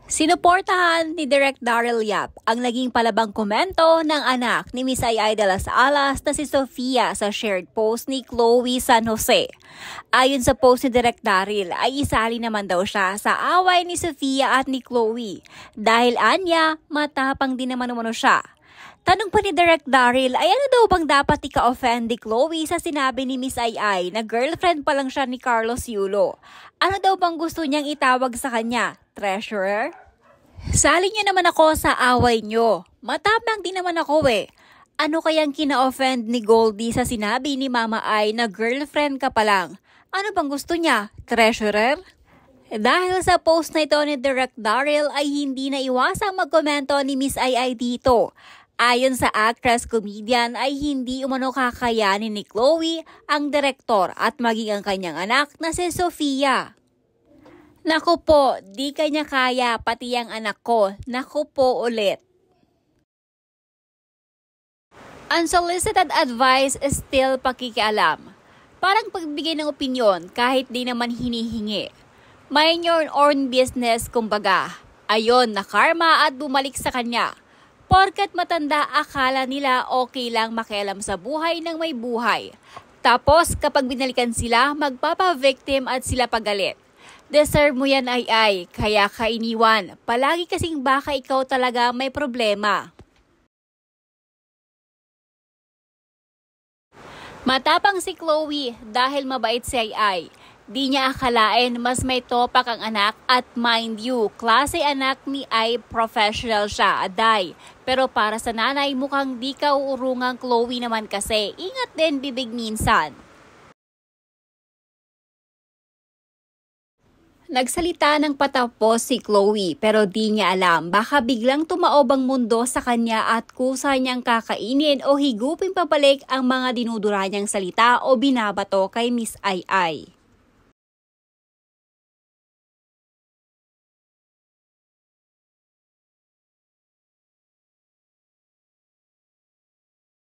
Sinuportahan ni Direk Daryl Yap ang naging palabang komento ng anak ni Miss Ai de las Alas na si Sofia sa shared post ni Chloe San Jose. Ayon sa post ni Direk Daryl ay isali naman daw siya sa away ni Sofia at ni Chloe dahil anya matapang din naman umano siya. Tanong pa ni Direk Daryl ay ano daw bang dapat ika-offend ni Chloe sa sinabi ni Miss Ai na girlfriend pa lang siya ni Carlos Yulo. Ano daw bang gusto niyang itawag sa kanya? Treasurer? Sali niyo naman ako sa away niyo. Matapang din naman ako eh. Ano kayang kina-offend ni Goldie sa sinabi ni Mama Ai na girlfriend ka pa lang? Ano bang gusto niya? Treasurer? Dahil sa post na ito ni Direk Daryl ay hindi na iwasang magkomento ni Miss Ai dito. Ayon sa actress-comedian ay hindi umano kakayanin ni Chloe ang direktor at maging ang kanyang anak na si Sofia. Naku po, di kanya kaya pati ang anak ko. Naku po ulit. Unsolicited advice is still pakikialam. Parang pagbigay ng opinyon kahit di naman hinihingi. Mind your own business kumbaga. Ayon na karma at bumalik sa kanya. Porket matanda akala nila okay lang makialam sa buhay ng may buhay. Tapos kapag binalikan sila, magpapa-victim at sila pagalit. Deserve mo yan ay, kaya ka iniwan. Palagi kasing baka ikaw talaga may problema. Matapang si Chloe dahil mabait si Ai. Di niya akalain mas may topak ang anak at mind you, klase anak ni Ai professional siya, aday. Pero para sa nanay mukhang di ka uurungang Chloe naman kasi. Ingat din bibig minsan. Nagsalita ng patapos si Chloe pero di niya alam baka biglang tumaob ang mundo sa kanya at kusa niyang kakainin o higupin pabalik ang mga dinudura niyang salita o binabato kay Miss Ai.